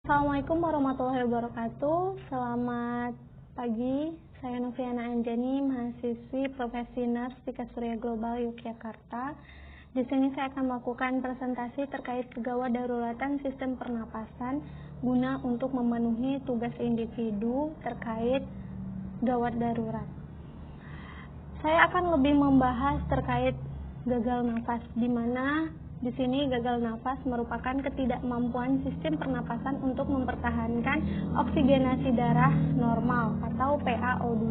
Assalamualaikum warahmatullahi wabarakatuh. Selamat pagi, saya Noviana Anjani, mahasiswi Profesi Nars Tika Surya Global Yogyakarta. Di sini saya akan melakukan presentasi terkait gawat daruratan sistem pernapasan guna untuk memenuhi tugas individu terkait gawat darurat. Saya akan lebih membahas terkait gagal nafas, di mana di sini gagal nafas merupakan ketidakmampuan sistem pernapasan untuk mempertahankan oksigenasi darah normal atau PaO2,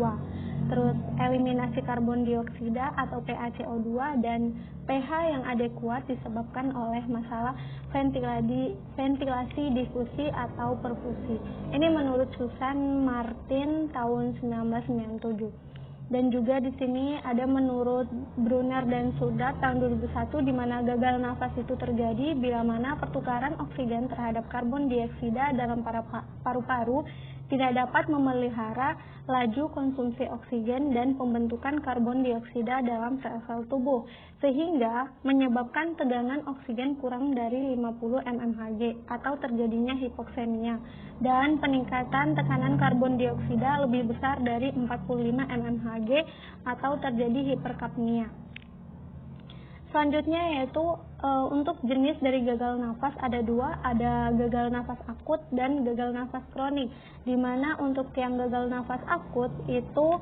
terus eliminasi karbon dioksida atau PaCO2, dan pH yang adekuat disebabkan oleh masalah ventilasi difusi atau perfusi. Ini menurut Susan Martin tahun 1997. Dan juga di sini ada menurut Brunner dan Sudat tahun 2001, di mana gagal nafas itu terjadi bila mana pertukaran oksigen terhadap karbon dioksida dalam paru-paru tidak dapat memelihara laju konsumsi oksigen dan pembentukan karbon dioksida dalam sel-sel tubuh, sehingga menyebabkan tegangan oksigen kurang dari 50 mmHg atau terjadinya hipoksemia, dan peningkatan tekanan karbon dioksida lebih besar dari 45 mmHg atau terjadi hiperkapnia. Selanjutnya yaitu untuk jenis dari gagal nafas ada dua, ada gagal nafas akut dan gagal nafas kronik, di mana untuk yang gagal nafas akut itu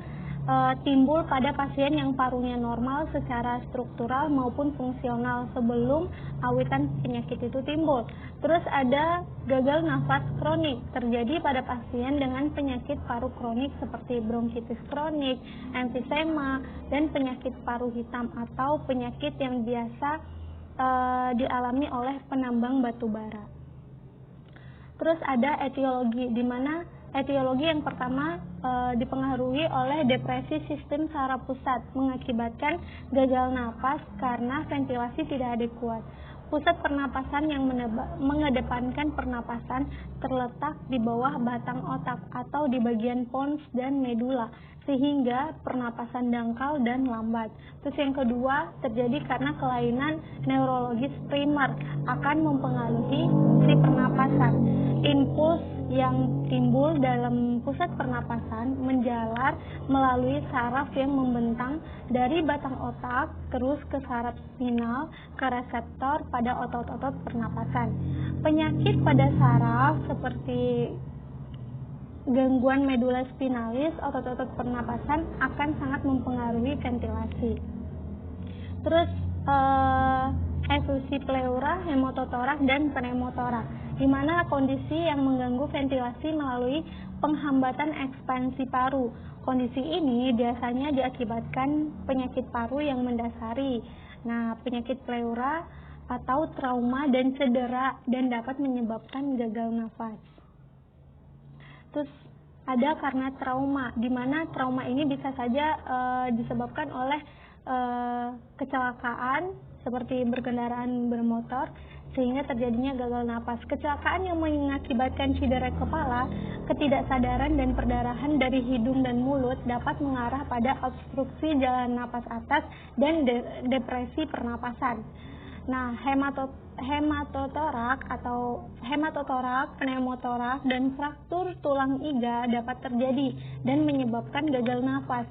timbul pada pasien yang parunya normal secara struktural maupun fungsional sebelum awitan penyakit itu timbul. Terus ada gagal nafas kronik, terjadi pada pasien dengan penyakit paru kronik seperti bronkitis kronik, emfisema, dan penyakit paru hitam atau penyakit yang biasa dialami oleh penambang batu bara. Terus ada etiologi, di mana etiologi yang pertama dipengaruhi oleh depresi sistem saraf pusat mengakibatkan gagal napas karena ventilasi tidak adekuat. Pusat pernapasan yang mengedepankan pernapasan terletak di bawah batang otak atau di bagian pons dan medula, sehingga pernapasan dangkal dan lambat. Terus yang kedua terjadi karena kelainan neurologis primer akan mempengaruhi fungsi pernapasan. Impuls yang timbul dalam pusat pernapasan menjalar melalui saraf yang membentang dari batang otak terus ke saraf spinal ke reseptor pada otot-otot pernapasan. Penyakit pada saraf seperti gangguan medula spinalis, otot-otot pernapasan akan sangat mempengaruhi ventilasi. Terus efusi pleura, hemototorak, dan pneumotorak, di mana kondisi yang mengganggu ventilasi melalui penghambatan ekspansi paru. Kondisi ini biasanya diakibatkan penyakit paru yang mendasari. Nah, penyakit pleura atau trauma dan cedera dan dapat menyebabkan gagal nafas. Terus ada karena trauma, di mana trauma ini bisa saja disebabkan oleh kecelakaan seperti berkendaraan bermotor sehingga terjadinya gagal napas. Kecelakaan yang mengakibatkan cedera kepala, ketidaksadaran dan perdarahan dari hidung dan mulut dapat mengarah pada obstruksi jalan napas atas dan depresi pernapasan. Nah, hematotorak, pneumotorak, dan fraktur tulang iga dapat terjadi dan menyebabkan gagal nafas.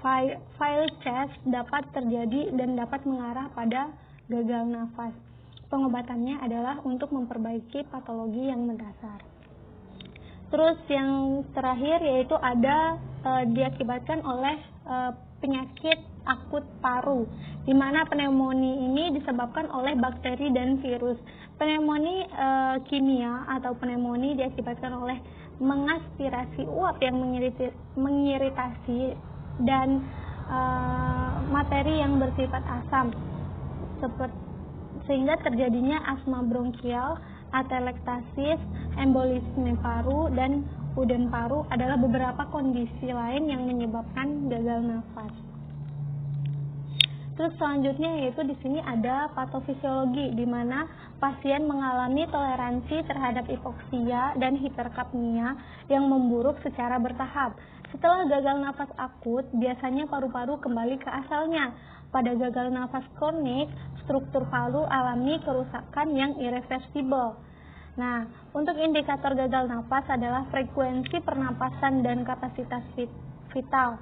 Fail chest dapat terjadi dan dapat mengarah pada gagal nafas. Pengobatannya adalah untuk memperbaiki patologi yang mendasar. Terus yang terakhir yaitu ada diakibatkan oleh penyakit akut paru, di mana pneumonia ini disebabkan oleh bakteri dan virus. Pneumonia kimia atau pneumonia diakibatkan oleh mengaspirasi uap yang mengiritasi dan materi yang bersifat asam, sehingga terjadinya asma bronkial, atelektasis, embolisme paru, dan udan paru adalah beberapa kondisi lain yang menyebabkan gagal nafas. Terus selanjutnya yaitu di sini ada patofisiologi, di mana pasien mengalami toleransi terhadap hipoksia dan hiperkapnia yang memburuk secara bertahap. Setelah gagal nafas akut, biasanya paru-paru kembali ke asalnya. Pada gagal nafas kronik, struktur paru alami kerusakan yang irreversibel. Nah, untuk indikator gagal napas adalah frekuensi pernapasan dan kapasitas vital.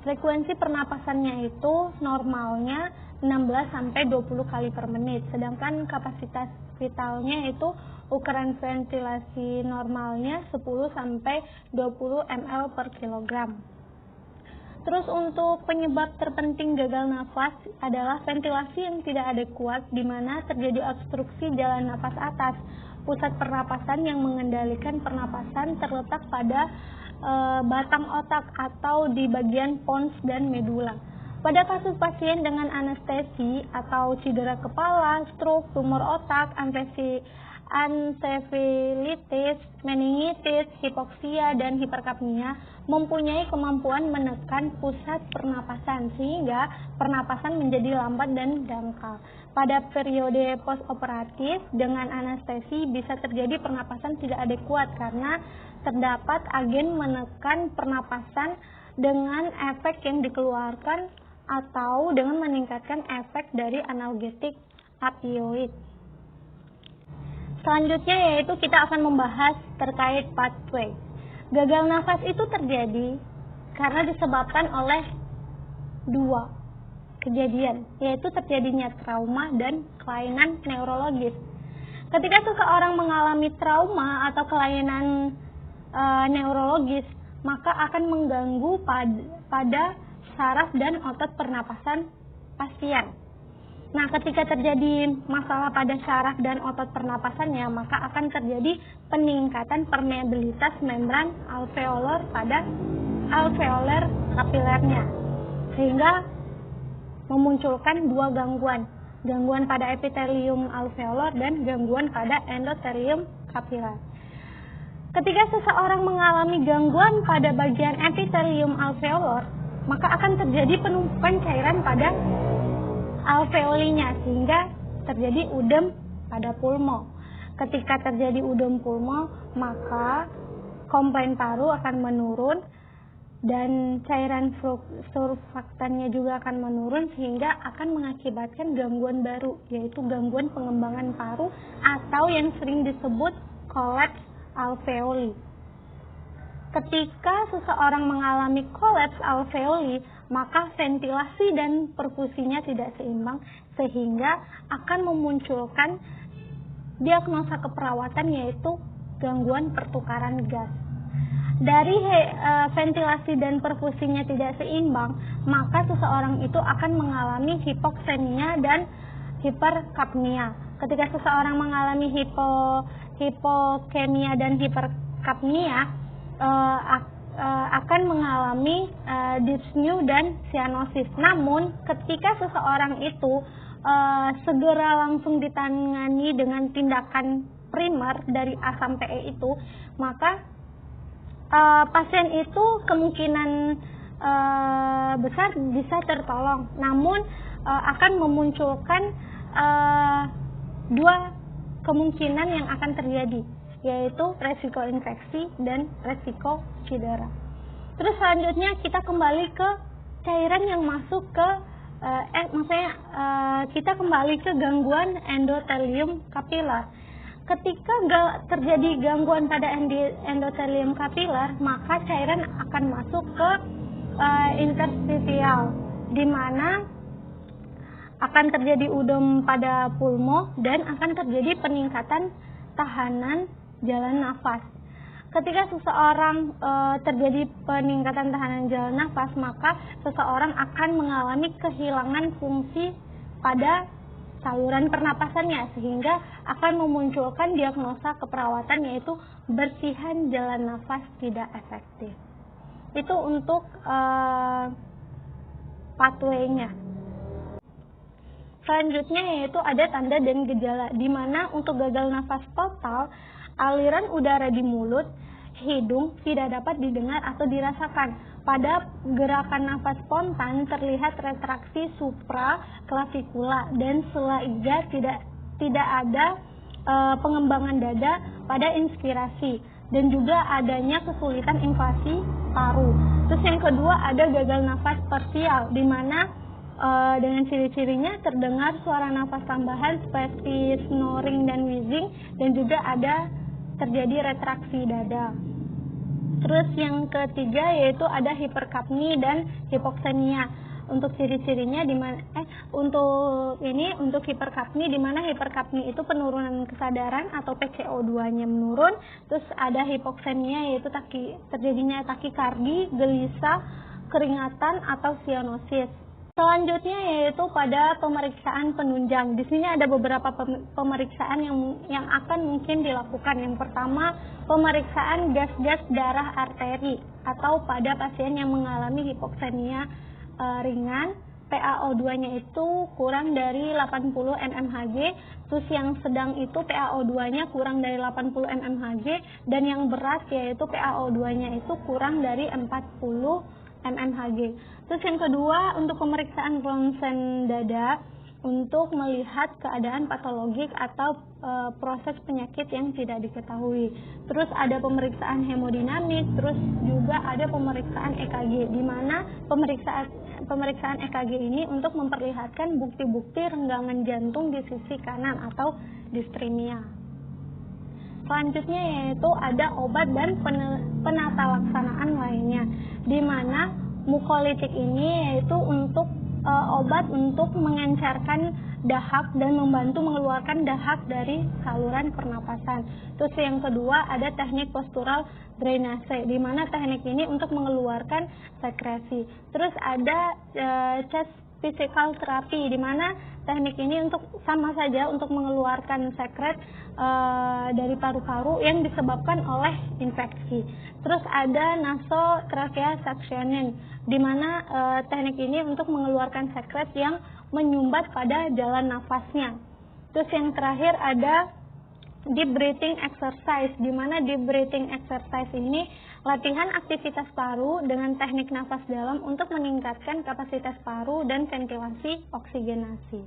Frekuensi pernapasannya itu normalnya 16-20 kali per menit, sedangkan kapasitas vitalnya itu ukuran ventilasi normalnya 10-20 ml per kilogram. Terus untuk penyebab terpenting gagal nafas adalah ventilasi yang tidak adekuat, di mana terjadi obstruksi jalan nafas atas. Pusat pernapasan yang mengendalikan pernapasan terletak pada batang otak atau di bagian pons dan medula. Pada kasus pasien dengan anestesi atau cedera kepala, stroke, tumor otak, encefalitis, meningitis, hipoksia, dan hiperkapnia mempunyai kemampuan menekan pusat pernapasan sehingga pernapasan menjadi lambat dan dangkal. Pada periode postoperatif dengan anestesi bisa terjadi pernapasan tidak adekuat karena terdapat agen menekan pernapasan dengan efek yang dikeluarkan atau dengan meningkatkan efek dari analgetik opioid. Selanjutnya yaitu kita akan membahas terkait pathway. Gagal nafas itu terjadi karena disebabkan oleh dua kejadian, yaitu terjadinya trauma dan kelainan neurologis. Ketika seseorang mengalami trauma atau kelainan neurologis, maka akan mengganggu pada saraf dan otot pernapasan pasien. Nah, ketika terjadi masalah pada saraf dan otot pernapasannya, maka akan terjadi peningkatan permeabilitas membran alveolar pada alveolar kapilernya, sehingga memunculkan dua gangguan pada epitelium alveolar dan gangguan pada endotelium kapiler. Ketika seseorang mengalami gangguan pada bagian epitelium alveolar, maka akan terjadi penumpukan cairan pada alveolinya sehingga terjadi udem pada pulmo. Ketika terjadi udem pulmo, maka komplain paru akan menurun dan cairan surfaktannya juga akan menurun sehingga akan mengakibatkan gangguan baru, yaitu gangguan pengembangan paru atau yang sering disebut kolaps alveoli. Ketika seseorang mengalami kolaps alveoli, maka ventilasi dan perfusinya tidak seimbang sehingga akan memunculkan diagnosa keperawatan yaitu gangguan pertukaran gas. Dari ventilasi dan perfusinya tidak seimbang, maka seseorang itu akan mengalami hipoksemia dan hiperkapnia. Ketika seseorang mengalami hipokemia dan hiperkapnia, akan mengalami dyspnea dan cyanosis. Namun ketika seseorang itu segera langsung ditangani dengan tindakan primer dari A sampai E itu, maka pasien itu kemungkinan besar bisa tertolong. Namun akan memunculkan dua kemungkinan yang akan terjadi, yaitu resiko infeksi dan resiko cedera. Terus selanjutnya kita kembali ke cairan yang masuk ke kita kembali ke gangguan endotelium kapiler. Ketika terjadi gangguan pada endotelium kapiler, maka cairan akan masuk ke interstitial, di mana akan terjadi udem pada pulmo dan akan terjadi peningkatan tahanan jalan nafas. Ketika seseorang terjadi peningkatan tahanan jalan nafas, maka seseorang akan mengalami kehilangan fungsi pada saluran pernapasannya sehingga akan memunculkan diagnosa keperawatan yaitu bersihan jalan nafas tidak efektif. Itu untuk pathway-nya. Selanjutnya yaitu ada tanda dan gejala, di mana untuk gagal nafas total, aliran udara di mulut, hidung tidak dapat didengar atau dirasakan. Pada gerakan nafas spontan terlihat retraksi supraklavikula dan sela iga, tidak ada pengembangan dada pada inspirasi dan juga adanya kesulitan invasi paru. Terus yang kedua ada gagal nafas parsial, di mana Dengan ciri-cirinya terdengar suara nafas tambahan seperti snoring dan wheezing, dan juga ada terjadi retraksi dada. Terus yang ketiga yaitu ada hiperkapni dan hipoksenia. Untuk ciri-cirinya untuk hiperkapni, di mana hiperkapni itu penurunan kesadaran atau PCO2-nya menurun. Terus ada hipoksenia yaitu terjadinya takikardi, gelisah, keringatan atau sianosis. Selanjutnya yaitu pada pemeriksaan penunjang. Di sini ada beberapa pemeriksaan yang akan mungkin dilakukan. Yang pertama, pemeriksaan gas-gas darah arteri atau pada pasien yang mengalami hipoksenia ringan, PaO2-nya itu kurang dari 80 mmHg, terus yang sedang itu PaO2-nya kurang dari 80 mmHg, dan yang berat yaitu PaO2-nya itu kurang dari 40 mmHg. Terus yang kedua, untuk pemeriksaan ronsen dada untuk melihat keadaan patologik atau proses penyakit yang tidak diketahui. Terus ada pemeriksaan hemodinamik, terus juga ada pemeriksaan EKG, di mana pemeriksaan EKG ini untuk memperlihatkan bukti-bukti renggangan jantung di sisi kanan atau distremia. Selanjutnya yaitu ada obat dan penata laksanaan lainnya, di mana mukolitik ini yaitu untuk obat untuk mengencarkan dahak dan membantu mengeluarkan dahak dari saluran pernapasan. Terus yang kedua ada teknik postural drainase, di mana teknik ini untuk mengeluarkan sekresi. Terus ada chest physical therapy, di mana teknik ini sama saja untuk mengeluarkan sekret dari paru-paru yang disebabkan oleh infeksi. Terus ada nasotracheal suctioning, di mana teknik ini untuk mengeluarkan sekret yang menyumbat pada jalan nafasnya. Terus yang terakhir ada deep breathing exercise, di mana deep breathing exercise ini latihan aktivitas paru dengan teknik nafas dalam untuk meningkatkan kapasitas paru dan ventilasi oksigenasi.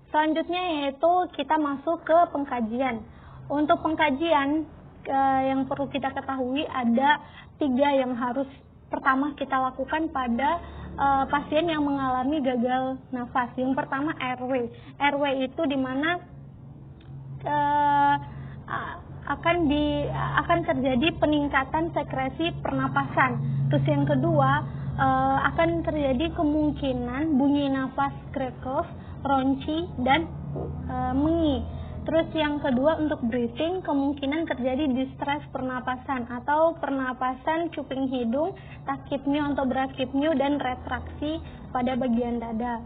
Selanjutnya yaitu kita masuk ke pengkajian. Untuk pengkajian yang perlu kita ketahui ada 3 yang harus pertama kita lakukan pada pasien yang mengalami gagal nafas. Yang pertama airway. Airway itu di mana akan terjadi peningkatan sekresi pernapasan. Terus yang kedua akan terjadi kemungkinan bunyi nafas crackles, ronci, dan mengi. Terus yang kedua untuk breathing, kemungkinan terjadi distress pernapasan atau pernapasan cuping hidung, tachypnea atau brachypnea, dan retraksi pada bagian dada.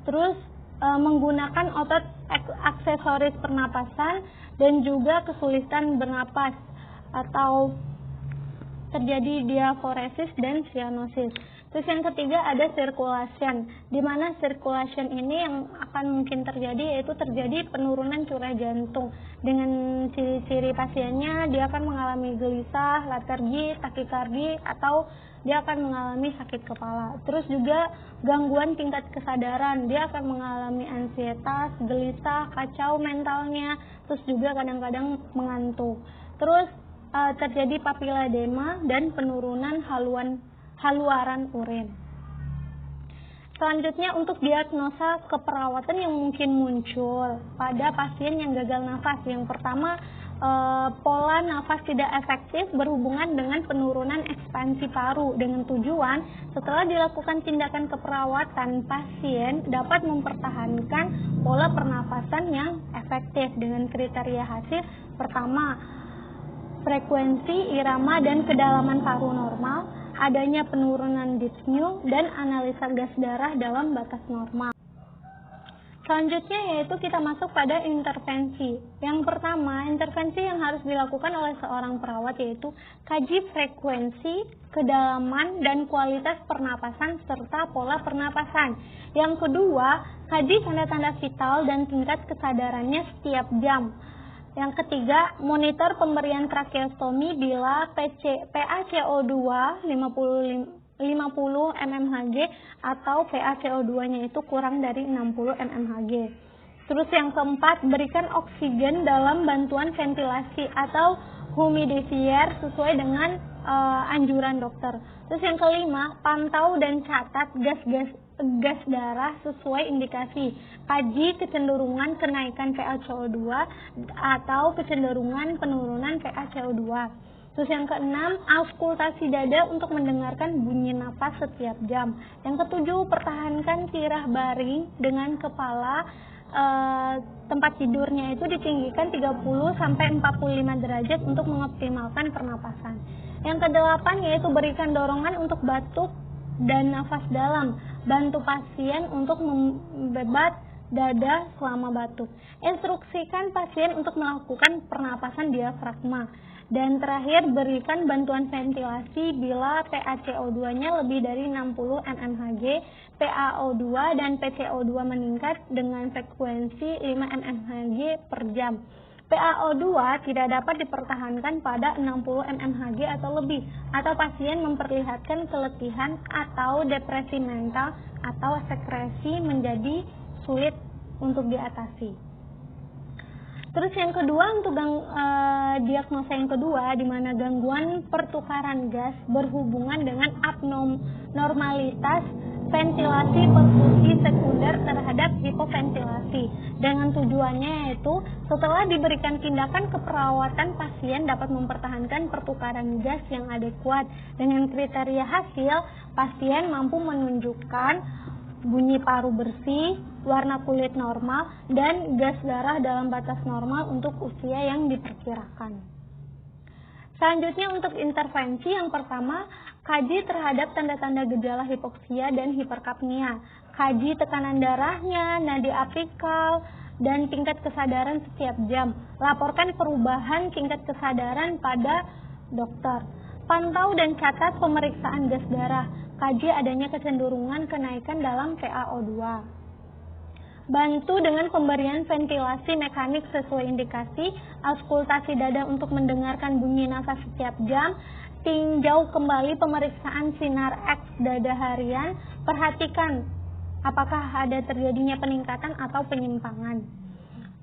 Terus menggunakan otot aksesoris pernapasan dan juga kesulitan bernapas atau terjadi diaforesis dan cyanosis. Terus yang ketiga ada circulation, di mana circulation ini yang akan mungkin terjadi yaitu terjadi penurunan curah jantung. Dengan ciri-ciri pasiennya dia akan mengalami gelisah, letargi, takikardi, atau dia akan mengalami sakit kepala. Terus juga gangguan tingkat kesadaran, dia akan mengalami ansietas, gelisah, kacau mentalnya, terus juga kadang-kadang mengantuk. Terus terjadi papiledema dan penurunan haluaran urin. Selanjutnya untuk diagnosa keperawatan yang mungkin muncul pada pasien yang gagal nafas. Yang pertama, pola nafas tidak efektif berhubungan dengan penurunan ekspansi paru, dengan tujuan setelah dilakukan tindakan keperawatan pasien dapat mempertahankan pola pernafasan yang efektif dengan kriteria hasil. Pertama, frekuensi, irama, dan kedalaman paru normal, adanya penurunan dyspnea, dan analisa gas darah dalam batas normal. Selanjutnya yaitu kita masuk pada intervensi. Yang pertama, intervensi yang harus dilakukan oleh seorang perawat yaitu kaji frekuensi, kedalaman, dan kualitas pernapasan serta pola pernapasan. Yang kedua, kaji tanda-tanda vital dan tingkat kesadarannya setiap jam. Yang ketiga, monitor pemberian tracheostomi bila PaCO2 50 mmHg atau PaCO2-nya itu kurang dari 60 mmHg. Terus yang keempat, berikan oksigen dalam bantuan ventilasi atau humidifier sesuai dengan anjuran dokter. Terus yang kelima, pantau dan catat gas darah sesuai indikasi. Kaji kecenderungan kenaikan PaCO2 atau kecenderungan penurunan PaCO2. Terus yang keenam, auskultasi dada untuk mendengarkan bunyi napas setiap jam. Yang ketujuh, pertahankan tirah baring dengan kepala tempat tidurnya itu ditinggikan 30-45 derajat untuk mengoptimalkan pernapasan. Yang kedelapan yaitu berikan dorongan untuk batuk dan nafas dalam. Bantu pasien untuk membebat dada selama batuk. Instruksikan pasien untuk melakukan pernapasan diafragma. Dan terakhir, berikan bantuan ventilasi bila PaCO2-nya lebih dari 60 mmHg, PaO2 dan PCO2 meningkat dengan frekuensi 5 mmHg per jam. PaO2 tidak dapat dipertahankan pada 60 mmHg atau lebih, atau pasien memperlihatkan keletihan atau depresi mental atau sekresi menjadi sulit untuk diatasi. Terus yang kedua, untuk diagnosa yang kedua, di mana gangguan pertukaran gas berhubungan dengan abnormalitas ventilasi perfusi sekunder terhadap hipoventilasi. Dengan tujuannya yaitu setelah diberikan tindakan keperawatan, pasien dapat mempertahankan pertukaran gas yang adekuat. Dengan kriteria hasil, pasien mampu menunjukkan bunyi paru bersih, warna kulit normal, dan gas darah dalam batas normal untuk usia yang diperkirakan. Selanjutnya untuk intervensi, yang pertama, kaji terhadap tanda-tanda gejala hipoksia dan hiperkapnia. Kaji tekanan darahnya, nadi apikal, dan tingkat kesadaran setiap jam. Laporkan perubahan tingkat kesadaran pada dokter. Pantau dan catat pemeriksaan gas darah. Kaji adanya kecenderungan kenaikan dalam PaO2. Bantu dengan pemberian ventilasi mekanik sesuai indikasi, auskultasi dada untuk mendengarkan bunyi nafas setiap jam, tinjau kembali pemeriksaan sinar X dada harian, perhatikan apakah ada terjadinya peningkatan atau penyimpangan.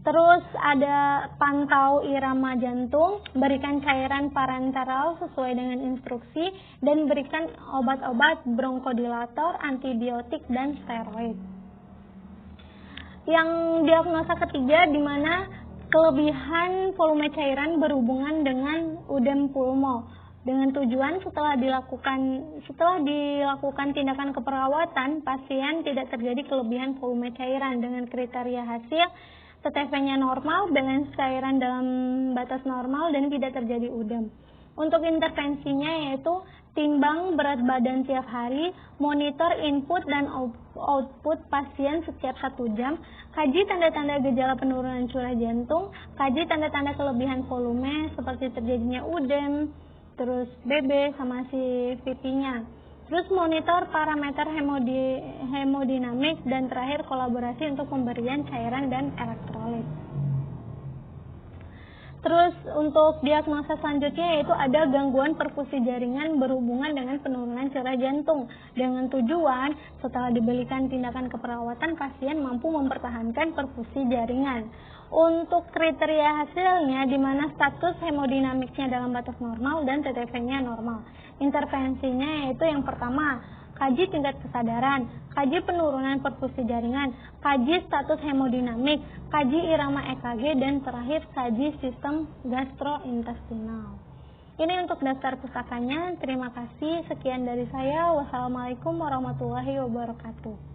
Terus ada pantau irama jantung, berikan cairan parenteral sesuai dengan instruksi, dan berikan obat-obat bronkodilator, antibiotik, dan steroid. Yang diagnosa ketiga, di mana kelebihan volume cairan berhubungan dengan udem pulmo. Dengan tujuan setelah dilakukan tindakan keperawatan, pasien tidak terjadi kelebihan volume cairan. Dengan kriteria hasil, TTV-nya normal, balance cairan dalam batas normal, dan tidak terjadi udem. Untuk intervensinya yaitu timbang berat badan tiap hari, monitor input dan output pasien setiap 1 jam, kaji tanda-tanda gejala penurunan curah jantung, kaji tanda-tanda kelebihan volume seperti terjadinya udem, terus BB sama si VP-nya. Terus monitor parameter hemodinamik, dan terakhir kolaborasi untuk pemberian cairan dan elektrolit. Terus untuk diagnosa selanjutnya yaitu ada gangguan perfusi jaringan berhubungan dengan penurunan curah jantung. Dengan tujuan setelah diberikan tindakan keperawatan, pasien mampu mempertahankan perfusi jaringan. Untuk kriteria hasilnya, di mana status hemodinamiknya dalam batas normal dan TTV-nya normal. Intervensinya yaitu yang pertama, kaji tingkat kesadaran, kaji penurunan perfusi jaringan, kaji status hemodinamik, kaji irama EKG, dan terakhir kaji sistem gastrointestinal. Ini untuk daftar pustakanya. Terima kasih. Sekian dari saya. Wassalamualaikum warahmatullahi wabarakatuh.